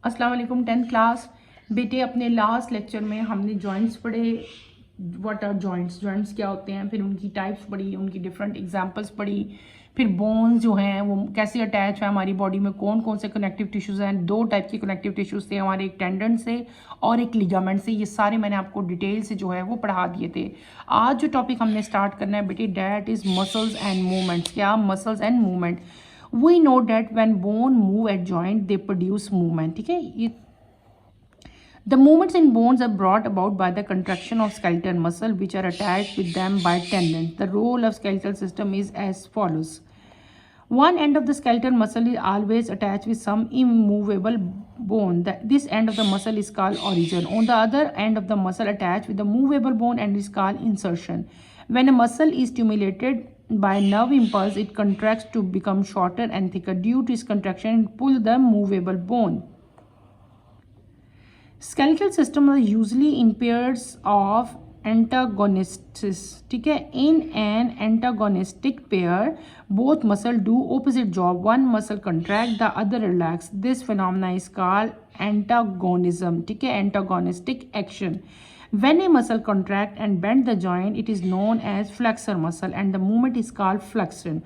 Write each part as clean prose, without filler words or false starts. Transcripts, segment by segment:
अस्सलाम वालेकुम 10th class. बेटे अपने लास्ट लेक्चर में हमने जॉइंट्स पढ़े। व्हाट आर जॉइंट्स, जॉइंट्स क्या होते हैं, फिर उनकी टाइप्स पढ़ी, उनकी डिफरेंट एग्जांपल्स पढ़ी, फिर बोन्स जो हैं वो कैसे अटैच है हमारी बॉडी में, कौन कौन से कनेक्टिव टिश्यूज़ हैं। दो टाइप के कनेक्टिव टिश्यूज़ थे हमारे, एक टेंडन से और एक लिगामेंट से। ये सारे मैंने आपको डिटेल से जो है वो पढ़ा दिए थे। आज जो टॉपिक हमने स्टार्ट करना है बेटे, that is muscles and movements. क्या? Muscles and movement. We know that when bone move at joint, they produce movement. ठीक है, ये the movements in bones are brought about by the contraction of skeletal muscle, which are attached with them by tendons. The role of skeletal system is as follows. One end of the skeletal muscle is always attached with some immovable bone. This end of the muscle is called origin. On the other end of the muscle attached with the movable bone and is called insertion. When a muscle is stimulated by nerve impulse, it contracts to become shorter and thicker. Due to its contraction, it pulls the movable bone. Skeletal system are usually in pairs of antagonists. ठीक है, in an antagonistic pair, both muscle do opposite job. One muscle contract, the other relax. This phenomena is called antagonism. ठीक है, antagonistic action. When a muscle contract and bend the joint, it is known as flexor muscle and the movement is called flexion.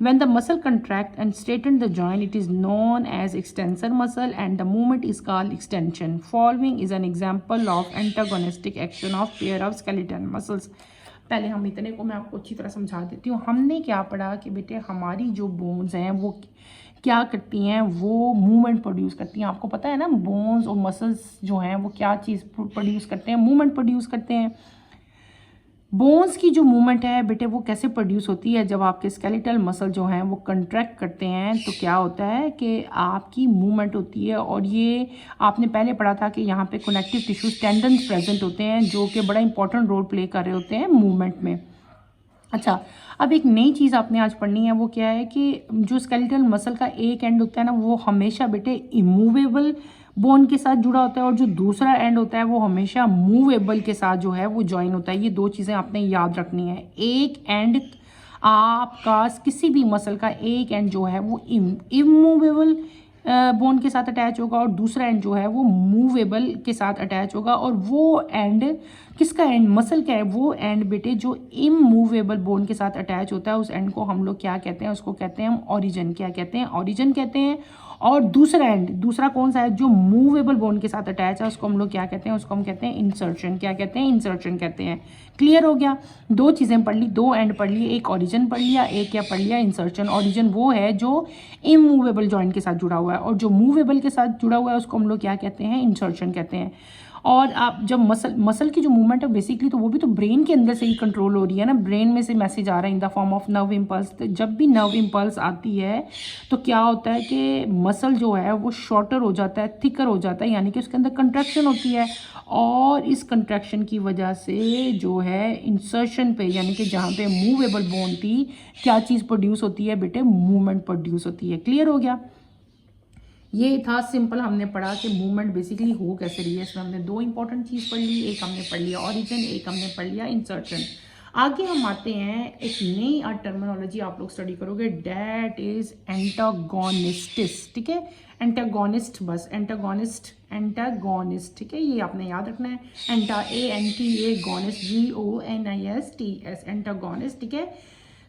When the muscle contract and straighten the joint, it is known as extensor muscle and the movement is called extension. Following is an example of antagonistic action of pair of skeletal muscles. पहले हम इतने को मैं आपको अच्छी तरह समझा देती हूँ। हमने क्या पढ़ा कि बेटे हमारी जो बोन्स हैं वो क्या करती हैं, वो मूवमेंट प्रोड्यूस करती हैं। आपको पता है ना, बोन्स और मसल्स जो हैं वो क्या चीज़ प्रोड्यूस करते हैं, मूवमेंट प्रोड्यूस करते हैं। बोन्स की जो मूवमेंट है बेटे वो कैसे प्रोड्यूस होती है, जब आपके स्केलेटल मसल जो हैं वो कंट्रैक्ट करते हैं तो क्या होता है कि आपकी मूवमेंट होती है। और ये आपने पहले पढ़ा था कि यहाँ पे कनेक्टिव टिश्यूज टेंडन्स प्रेजेंट होते हैं जो कि बड़ा इंपॉर्टेंट रोल प्ले कर रहे होते हैं मूवमेंट में। अच्छा, अब एक नई चीज़ आपने आज पढ़नी है, वो क्या है कि जो स्केलेटल मसल का एक एंड होता है ना, वो हमेशा बेटे इमूवेबल बोन के साथ जुड़ा होता है और जो दूसरा एंड होता है वो हमेशा मूवेबल के साथ जो है वो जॉइन होता है। ये दो चीज़ें आपने याद रखनी है। एक एंड आपका किसी भी मसल का एक एंड जो है वो इमूवेबल बोन के साथ अटैच होगा और दूसरा एंड जो है वो मूवेबल के साथ अटैच होगा। और वो एंड किसका एंड, मसल का है, वो एंड बेटे जो इमूवेबल बोन के साथ अटैच होता है उस एंड को हम लोग क्या कहते हैं, उसको कहते हैं हम ऑरिजिन। क्या कहते हैं? ऑरिजिन कहते हैं। और दूसरा एंड, दूसरा कौन सा है, जो मूवेबल बोन के साथ अटैच है उसको हम लोग क्या कहते हैं, उसको हम कहते हैं इंसर्शन। क्या कहते हैं? इंसर्शन कहते हैं। क्लियर हो गया? दो चीज़ें पढ़ ली, दो एंड पढ़ लिए, एक ऑरिजिन पढ़ लिया, एक क्या पढ़ लिया, इंसर्शन। ऑरिजिन वो है जो इमूवेबल जॉइंट के साथ जुड़ा हुआ है और जो मूवेबल के साथ जुड़ा हुआ है उसको हम लोग क्या कहते हैं, इंसर्शन कहते हैं। और आप जब मसल की जो मूवमेंट है बेसिकली तो वो भी तो ब्रेन के अंदर से ही कंट्रोल हो रही है ना, ब्रेन में से मैसेज आ रहा है in the form of nerve impulse. तो जब भी नर्व इम्पल्स आती है तो क्या होता है कि मसल जो है वो शॉर्टर हो जाता है, थिकर हो जाता है, यानी कि उसके अंदर कंट्रैक्शन होती है। और इस कंट्रैक्शन की वजह से जो है इंसर्शन पे, यानी कि जहाँ पे मूवेबल बोन थी, क्या चीज़ प्रोड्यूस होती है बेटे, मूवमेंट प्रोड्यूस होती है। क्लियर हो गया? ये था सिंपल, हमने पढ़ा कि मूवमेंट बेसिकली हो कैसे रही है। इसमें हमने दो इंपॉर्टेंट चीज़ पढ़ ली, एक हमने पढ़ लिया ऑरिजिन, एक हमने पढ़ लिया इंसर्शन। आगे हम आते हैं, एक नई टर्मिनोलॉजी आप लोग स्टडी करोगे, डैट इज एंटागोनिस्टिस। ठीक है, एंटागोनिस्ट, बस एंटागोनिस्ट, एंटागोनिस्ट। ठीक है, ये आपने याद रखना है। एंटा ANTA, गोनिस्ट GONISTS, एंटागोनिस्ट। ठीक है,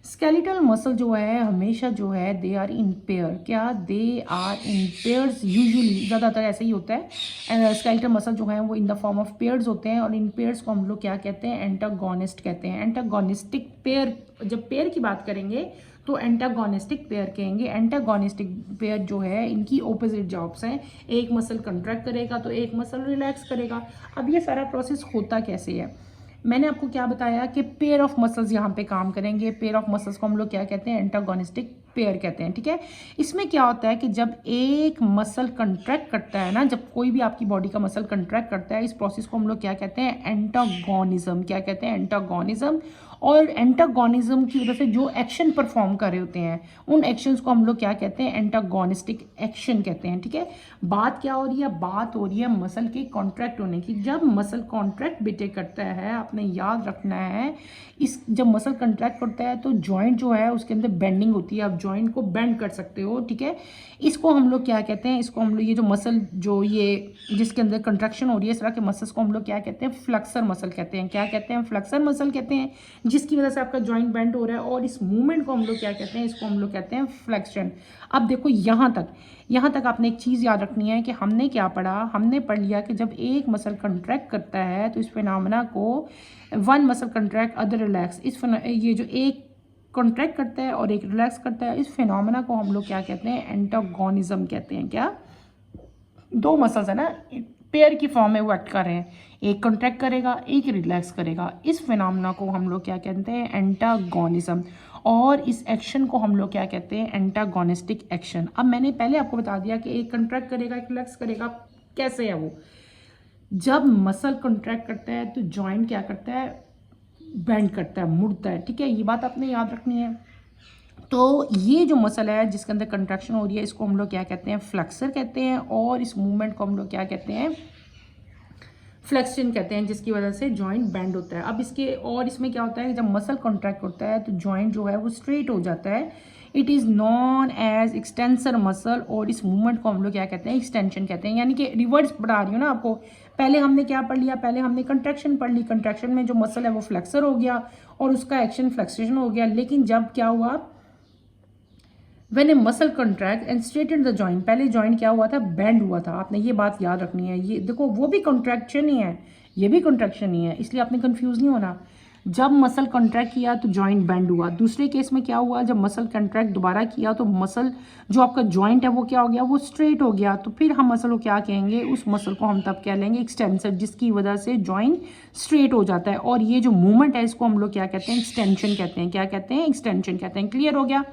स्केलेटल मसल जो है हमेशा जो है दे आर इन पेयर। क्या? They are in pairs. Usually ज़्यादातर ऐसे ही होता है, स्केलेटल मसल जो है वो in the form of pairs होते हैं और इन पेयर्स को हम लोग क्या कहते हैं, एंटागोनिस्ट कहते हैं। एंटागोनिस्टिक पेयर, जब पेयर की बात करेंगे तो एंटागोनिस्टिक पेयर कहेंगे। एंटागोनिस्टिक पेयर जो है इनकी ऑपोजिट जॉब्स हैं, एक मसल कंट्रैक्ट करेगा तो एक मसल रिलैक्स करेगा। अब ये सारा प्रोसेस होता कैसे है, मैंने आपको क्या बताया कि पेयर ऑफ मसल्स यहाँ पे काम करेंगे। पेयर ऑफ मसल्स को हम लोग क्या कहते हैं, एंटागोनिस्टिक पेयर कहते हैं। ठीक है, इसमें क्या होता है कि जब एक मसल कंट्रैक्ट करता है ना, जब कोई भी आपकी बॉडी का मसल कंट्रैक्ट करता है, इस प्रोसेस को हम लोग क्या कहते हैं, एंटागोनिज्म। क्या कहते हैं? एंटागोनिज्म। और एंटागोनिज्म की वजह से जो एक्शन परफॉर्म कर रहे होते हैं उन एक्शंस को हम लोग क्या कहते हैं, एंटागोनिस्टिक एक्शन कहते हैं। ठीक है, बात क्या हो रही है, बात हो रही है मसल के कॉन्ट्रैक्ट होने की। जब मसल कॉन्ट्रैक्ट बेटे करता है, आपने याद रखना है, इस जब मसल कॉन्ट्रैक्ट करता है तो जॉइंट जो है उसके अंदर बेंडिंग होती है, आप जॉइंट को बेंड कर सकते हो। ठीक है, इसको हम लोग क्या कहते हैं, इसको हम लोग ये जो मसल जो ये जिसके अंदर कंट्रैक्शन हो रही है इस तरह के मसल्स को हम लोग क्या कहते हैं, फ्लेक्सर मसल कहते हैं। क्या कहते हैं, फ्लेक्सर मसल कहते हैं, जिसकी वजह से आपका जॉइंट बेंड हो रहा है, और इस मूवमेंट को हम लोग क्या कहते हैं, इसको हम लोग कहते हैं फ्लेक्शन। अब देखो यहाँ तक आपने एक चीज़ याद रखनी है कि हमने क्या पढ़ा, हमने पढ़ लिया कि जब एक मसल कंट्रैक्ट करता है तो इस फिनोमेना को one muscle contract other relax, ये जो एक कॉन्ट्रैक्ट करता है और एक रिलैक्स करता है, इस फिनोमेना को हम लोग क्या कहते हैं, एंटागोनिज्म कहते हैं। क्या, दो मसल्स है ना, पेयर की फॉर्म में वो एक्ट कर रहे हैं, एक कॉन्ट्रैक्ट करेगा एक रिलैक्स करेगा, इस फिनोमेना को हम लोग क्या कहते हैं, एंटागोनिज्म। और इस एक्शन को हम लोग क्या कहते हैं, एंटागोनिस्टिक एक्शन। अब मैंने पहले आपको बता दिया कि एक कॉन्ट्रैक्ट करेगा एक रिलैक्स करेगा, कैसे है वो, जब मसल कॉन्ट्रैक्ट करता है तो जॉइंट क्या करता है, बेंड करता है, मुड़ता है। ठीक है, ये बात आपने याद रखनी है। तो ये जो मसल है जिसके अंदर कंट्रैक्शन हो रही है इसको हम लोग क्या कहते हैं, फ्लेक्सर कहते हैं, और इस मूवमेंट को हम लोग क्या कहते हैं, फ्लेक्शन कहते हैं, जिसकी वजह से जॉइंट बेंड होता है। अब इसके और इसमें क्या होता है, जब मसल कॉन्ट्रैक्ट होता है तो जॉइंट जो है वो स्ट्रेट हो जाता है, it is known as extensor muscle, और इस मूवमेंट को हम लोग क्या कहते हैं, एक्सटेंशन कहते हैं। यानी कि रिवर्स पढ़ा रही हूँ ना आपको, पहले हमने क्या पढ़ लिया, पहले हमने कंट्रैक्शन पढ़ ली, कंट्रैक्शन में जो मसल है वो फ्लेक्सर हो गया और उसका एक्शन फ्लेक्सेशन हो गया। लेकिन जब क्या हुआ, when a muscle contract and straighten the joint, पहले जॉइंट क्या हुआ था, बेंड हुआ था। आपने ये बात याद रखनी है, ये देखो वो भी कॉन्ट्रैक्शन ही है ये भी कॉन्ट्रैक्शन ही है, इसलिए आपने कंफ्यूज नहीं होना। जब मसल कॉन्ट्रैक्ट किया तो जॉइंट बेंड हुआ। दूसरे केस में क्या हुआ, जब मसल कॉन्ट्रैक्ट दोबारा किया तो मसल जो आपका जॉइंट है वो क्या हो गया, वो स्ट्रेट हो गया। तो फिर हम मसल को क्या कहेंगे, उस मसल को हम तब क्या लेंगे, एक्सटेंसर, जिसकी वजह से जॉइंट स्ट्रेट हो जाता है। और ये जो मूवमेंट है इसको हम लोग क्या कहते हैं, एक्सटेंशन कहते हैं। क्या कहते हैं, एक्सटेंशन कहते हैं। क्लियर हो गया।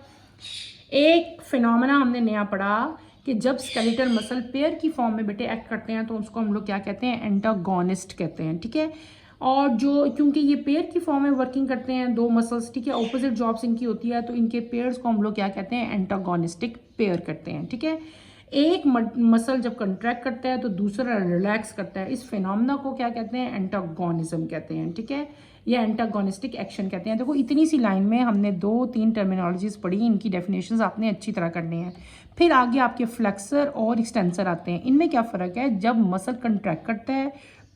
एक फिनोमेना हमने नया पढ़ा कि जब स्केलेटल मसल पेयर की फॉर्म में बेटे एक्ट करते हैं तो उसको हम लोग क्या कहते हैं, एंटागोनिस्ट कहते हैं। ठीक है, और जो क्योंकि ये पेयर की फॉर्म में वर्किंग करते हैं दो मसल्स, ठीक है, ऑपोजिट जॉब्स इनकी होती है, तो इनके पेयर्स को हम लोग क्या कहते हैं, एंटागोनिस्टिक पेयर करते हैं। ठीक है, एक मसल जब कंट्रैक्ट करता है तो दूसरा रिलैक्स करता है, इस फिनोमेना को क्या कहते हैं, एंटागोनिज्म कहते हैं। ठीक है, या एंटागोनिस्टिक एक्शन कहते हैं। देखो इतनी सी लाइन में हमने 2-3 टर्मिनोलॉजीज पढ़ी, इनकी डेफिनेशंस आपने अच्छी तरह करनी है। फिर आगे आपके फ्लेक्सर और एक्सटेंसर आते हैं। इनमें क्या फ़र्क है, जब मसल कंट्रैक्ट करता है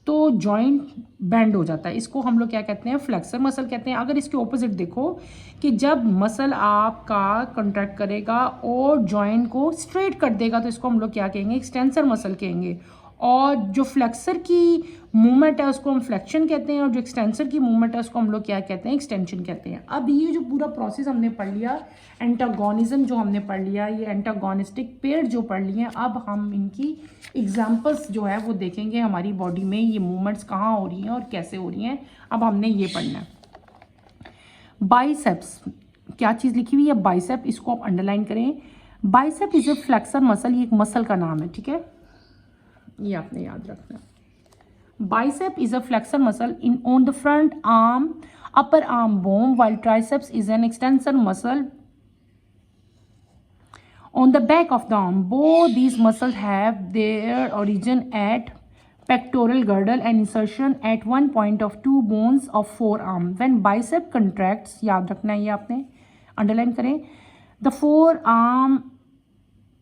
तो जॉइंट बेंड हो जाता है, इसको हम लोग क्या कहते हैं, फ्लेक्सर मसल कहते हैं। अगर इसके ऑपोजिट देखो कि जब मसल आपका कंट्रैक्ट करेगा और जॉइंट को स्ट्रेट कर देगा तो इसको हम लोग क्या कहेंगे, एक्सटेंसर मसल कहेंगे। और जो फ्लेक्सर की मूवमेंट है उसको हम फ्लेक्शन कहते हैं, और जो एक्सटेंसर की मूवमेंट है उसको हम लोग क्या कहते हैं, एक्सटेंशन कहते हैं। अब ये जो पूरा प्रोसेस हमने पढ़ लिया, एंटागोनिज्म जो हमने पढ़ लिया, ये एंटागोनिस्टिक पेयर जो पढ़ लिए हैं, अब हम इनकी एग्जाम्पल्स जो है वो देखेंगे हमारी बॉडी में ये मूवमेंट्स कहाँ हो रही हैं और कैसे हो रही हैं। अब हमने ये पढ़ना है। बाइसेप्स, क्या चीज़ लिखी हुई है, बाइसेप, इसको आप अंडरलाइन करें। Bicep is a flexor muscle, ये एक मसल का नाम है। ठीक है, ये आपने याद रखना है। Bicep is a flexor muscle in on the front arm upper arm bone, while triceps is an extensor muscle on the back of the arm. Both these muscles have their origin at pectoral girdle and insertion at one point of two bones of forearm. When bicep contracts, याद रखना है ये आपने underline करें, the forearm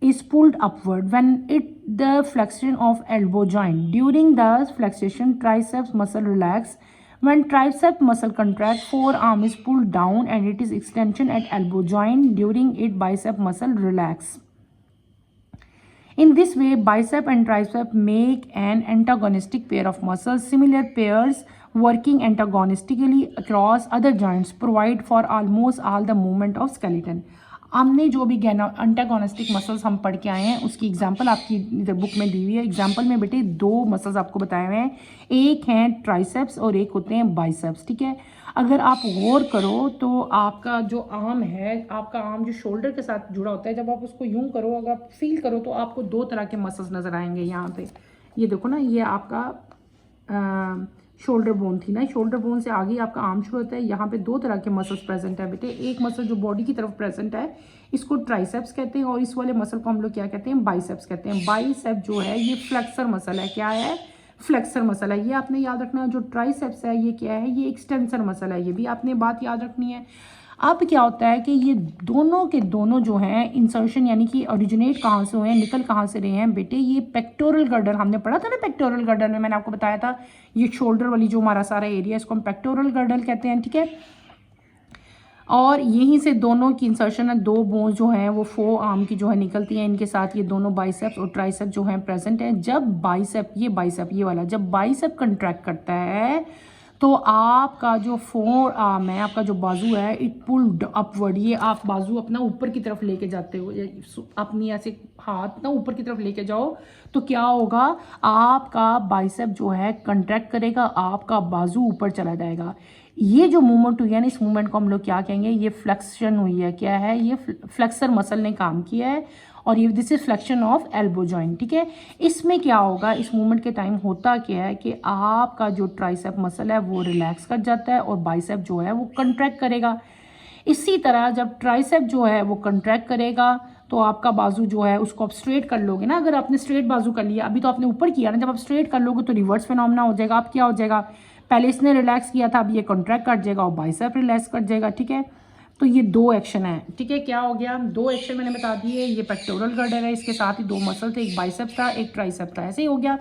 is pulled upward when it the flexion of elbow joint. During the flexation, triceps muscle relax. When tricep muscle contract, forearm is pulled down and it is extension at elbow joint. During it, bicep muscle relax. In this way, bicep and tricep make an antagonistic pair of muscles. Similar pairs working antagonistically across other joints provide for almost all the movement of skeleton. हमने जो भी antagonistic muscles हम पढ़ के आए हैं उसकी example आपकी इधर बुक में दी हुई है। एग्जांपल में बेटे दो मसल्स आपको बताए हुए हैं, एक हैं ट्राइसेप्स और एक होते हैं बाइसेप्स। ठीक है, अगर आप गौर करो तो आपका जो आर्म है, आपका आर्म जो शोल्डर के साथ जुड़ा होता है, जब आप उसको यूं करो, अगर आप फील करो तो आपको दो तरह के मसल्स नज़र आएंगे। यहाँ पे ये देखो ना, ये आपका शोल्डर बोन थी ना, शोल्डर बोन से आगे आपका आर्म शुरू होता है। यहाँ पे दो तरह के मसल्स प्रेजेंट है बेटे, एक मसल जो बॉडी की तरफ प्रेजेंट है इसको ट्राइसेप्स कहते हैं, और इस वाले मसल को हम लोग क्या कहते हैं, बाइसेप्स कहते हैं। बाइसेप जो है ये फ्लेक्सर मसल है, क्या है, फ्लेक्सर मसल है। ये आपने याद रखना है। जो ट्राइसेप्स है ये क्या है, ये एक्सटेंसर मसल है, ये भी आपने बात याद रखनी है। अब क्या होता है कि ये दोनों के दोनों जो हैं इंसर्शन यानी कि ओरिजिनेट कहाँ से हुए हैं, निकल कहाँ से रहे हैं बेटे, ये पेक्टोरल गर्डर, हमने पढ़ा था ना पेक्टोरल गर्डर में, मैंने आपको बताया था ये शोल्डर वाली जो हमारा सारा एरिया है इसको हम पेक्टोरल गर्डर कहते हैं, ठीक है। और यहीं से दोनों की इंसर्शन है, दो बोन्स जो हैं वो फोर आर्म की जो है निकलती हैं, इनके साथ ये दोनों बाइसेप्स और ट्राइसेप जो हैं प्रेजेंट हैं। जब बाइसेप ये वाला जब बाइसेप कंट्रैक्ट करता है तो आपका जो फोर आर्म है, आपका जो बाजू है, इट पुल्ड अपवर्ड, ये आप बाजू अपना ऊपर की तरफ लेके जाते हो, अपनी ऐसे हाथ ना ऊपर की तरफ लेके जाओ तो क्या होगा, आपका बाइसेप जो है कंट्रैक्ट करेगा, आपका बाजू ऊपर चला जाएगा। ये जो मूवमेंट हुई है ना, इस मूवमेंट को हम लोग क्या कहेंगे, ये फ्लेक्शन हुई है, क्या है, ये फ्लेक्सर मसल ने काम किया है, और ये this is flexion of elbow joint, ठीक है। इसमें क्या होगा, इस मूवमेंट के टाइम होता क्या है कि आपका जो ट्राइसेप मसल है वो रिलैक्स कर जाता है और बाइसेप जो है वो कंट्रैक्ट करेगा। इसी तरह जब ट्राइसेप जो है वो कंट्रैक्ट करेगा तो आपका बाजू जो है उसको आप स्ट्रेट कर लोगे ना, अगर आपने स्ट्रेट बाजू कर लिया, अभी तो आपने ऊपर किया ना, जब आप स्ट्रेट कर लोगे तो रिवर्स फिनोमेना हो जाएगा। आप क्या हो जाएगा, पहले इसने रिलैक्स किया था, अब ये कॉन्ट्रैक्ट कर जाएगा और बाइसेप रिलैक्स कर जाएगा, ठीक है। तो ये दो एक्शन है, ठीक है। क्या हो गया, दो एक्शन मैंने बता दिए। ये पेक्टोरल गर्डर है, इसके साथ ही दो मसल थे, एक बाइसेप था एक ट्राइसेप था, ऐसे ही हो गया।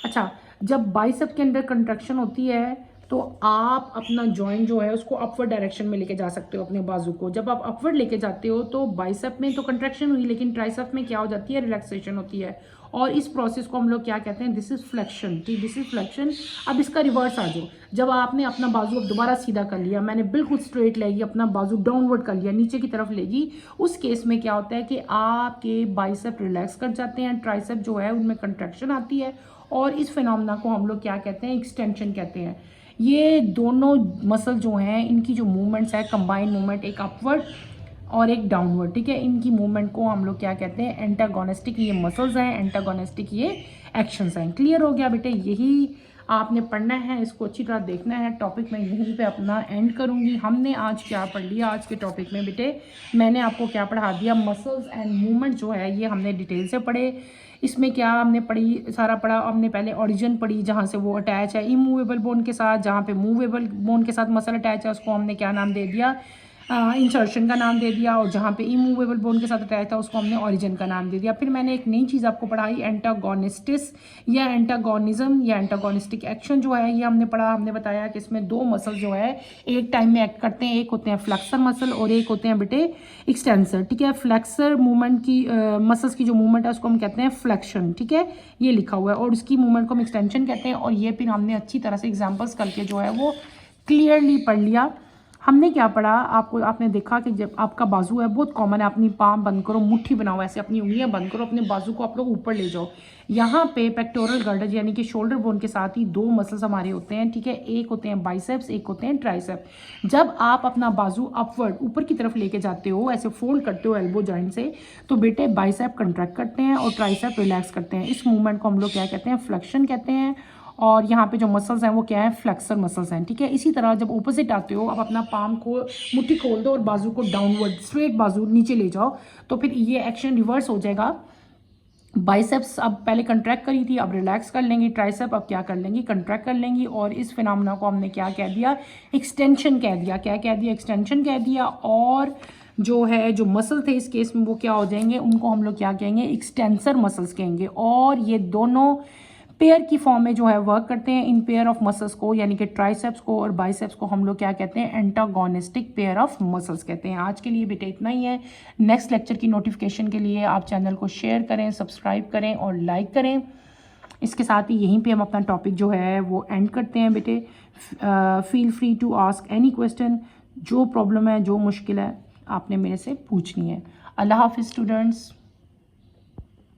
अच्छा, जब बाइसेप के अंदर कंट्रैक्शन होती है तो आप अपना जॉइंट जो है उसको अपवर्ड डायरेक्शन में लेके जा सकते हो अपने बाजू को। जब आप अपवर्ड लेके जाते हो तो बाइसेप में तो कंट्रैक्शन हुई, लेकिन ट्राइसेप में क्या हो जाती है, रिलैक्सेशन होती है, और इस प्रोसेस को हम लोग क्या कहते हैं, दिस इज फ्लेक्शन, ठीक, दिस इज फ्लेक्शन। अब इसका रिवर्स आ जाओ, जब आपने अपना बाजू अब दोबारा सीधा कर लिया, मैंने बिल्कुल स्ट्रेट लेगी, अपना बाजू डाउनवर्ड कर लिया, नीचे की तरफ लेगी, उस केस में क्या होता है कि आपके बाइसेप रिलैक्स कर जाते हैं, ट्राइसेप जो है उनमें कंट्रैक्शन आती है, और इस फिनोमेना को हम लोग क्या कहते हैं, एक्सटेंशन कहते हैं। ये दोनों मसल जो हैं इनकी जो मूवमेंट्स है, कंबाइंड मूवमेंट, एक अपवर्ड और एक डाउनवर्ड, ठीक है, इनकी मूवमेंट को हम लोग क्या कहते हैं, एंटागोनिस्टिक ये मसल्स हैं, एंटागोनिस्टिक ये एक्शंस हैं। क्लियर हो गया बेटे, यही आपने पढ़ना है, इसको अच्छी तरह देखना है। टॉपिक मैं यहीं पे अपना एंड करूंगी। हमने आज क्या पढ़ लिया, आज के टॉपिक में बेटे मैंने आपको क्या पढ़ा दिया, मसल्स एंड मूवमेंट जो है ये हमने डिटेल से पढ़े। इसमें क्या हमने पढ़ी, सारा पढ़ा हमने, पहले ओरिजिन पढ़ी जहाँ से वो अटैच है इमूवेबल बोन के साथ, जहाँ पे मूवेबल बोन के साथ मसल अटैच है उसको हमने क्या नाम दे दिया, इंसर्शन का नाम दे दिया, और जहाँ पे इमूवेबल बोन के साथ अटैच था उसको हमने ओरिजिन का नाम दे दिया। फिर मैंने एक नई चीज़ आपको पढ़ाई, एंटागोनिस्टिस या एंटागोनिज्म या एंटागोनिस्टिक एक्शन जो है ये हमने पढ़ा। हमने बताया कि इसमें दो मसल जो है एक टाइम में एक्ट करते हैं, एक होते हैं फ्लेक्सर मसल और एक होते हैं बेटे एक्सटेंसर, ठीक है। फ्लेक्सर मूवमेंट की मसल्स की जो मूवमेंट है उसको हम कहते हैं फ्लेक्शन, ठीक है, ये लिखा हुआ है, और उसकी मूवमेंट को हम एक्सटेंशन कहते हैं। और ये फिर हमने अच्छी तरह से एग्जाम्पल्स करके जो है वो क्लियरली पढ़ लिया। हमने क्या पढ़ा, आपको आपने देखा कि जब आपका बाजू है, बहुत कॉमन है, अपनी पाम बंद करो, मुट्ठी बनाओ, ऐसे अपनी उंगलियां बंद करो, अपने बाजू को आप लोग ऊपर ले जाओ। यहाँ पे पेक्टोरल गर्डर यानी कि शोल्डर बोन के साथ ही दो मसल्स हमारे होते हैं, ठीक है, एक होते हैं बाइसेप्स, एक होते हैं ट्राइसेप। जब आप अपना बाजू अपवर्ड ऊपर की तरफ लेके जाते हो, ऐसे फोल्ड करते हो एल्बो जॉइंट से, तो बेटे बाइसेप कंट्रैक्ट करते हैं और ट्राइसेप रिलैक्स करते हैं। इस मूवमेंट को हम लोग क्या कहते हैं, फ्लेक्शन कहते हैं। और यहाँ पे जो मसल्स हैं वो क्या है, फ्लेक्सर मसल्स हैं, ठीक है। इसी तरह जब ऑपोजिट आते हो, आप अपना पाम को मुट्ठी खोल दो और बाजू को डाउनवर्ड स्ट्रेट बाजू नीचे ले जाओ, तो फिर ये एक्शन रिवर्स हो जाएगा। बाइसेप्स अब पहले कंट्रैक्ट करी थी, अब रिलैक्स कर लेंगी, ट्राइसेप अब क्या कर लेंगी, कंट्रैक्ट कर लेंगी, और इस फिनोमेना को हमने क्या कह दिया, एक्सटेंशन कह दिया। क्या कह दिया, एक्सटेंशन कह दिया। और जो है जो मसल थे इस केस में वो क्या हो जाएंगे, उनको हम लोग क्या कहेंगे, एक्सटेंसर मसल्स कहेंगे। और ये दोनों पेयर की फॉर्म में जो है वर्क करते हैं। इन पेयर ऑफ मसल्स को यानी कि ट्राइसेप्स को और बाइसेप्स को हम लोग क्या कहते हैं, एंटागोनिस्टिक पेयर ऑफ मसल्स कहते हैं। आज के लिए बेटे इतना ही है। नेक्स्ट लेक्चर की नोटिफिकेशन के लिए आप चैनल को शेयर करें, सब्सक्राइब करें और लाइक करें। इसके साथ ही यहीं पे हम अपना टॉपिक जो है वो एंड करते हैं बेटे। Feel free to ask any question, जो प्रॉब्लम है, जो मुश्किल है आपने मेरे से पूछनी है। अल्लाह हाफिज़ स्टूडेंट्स।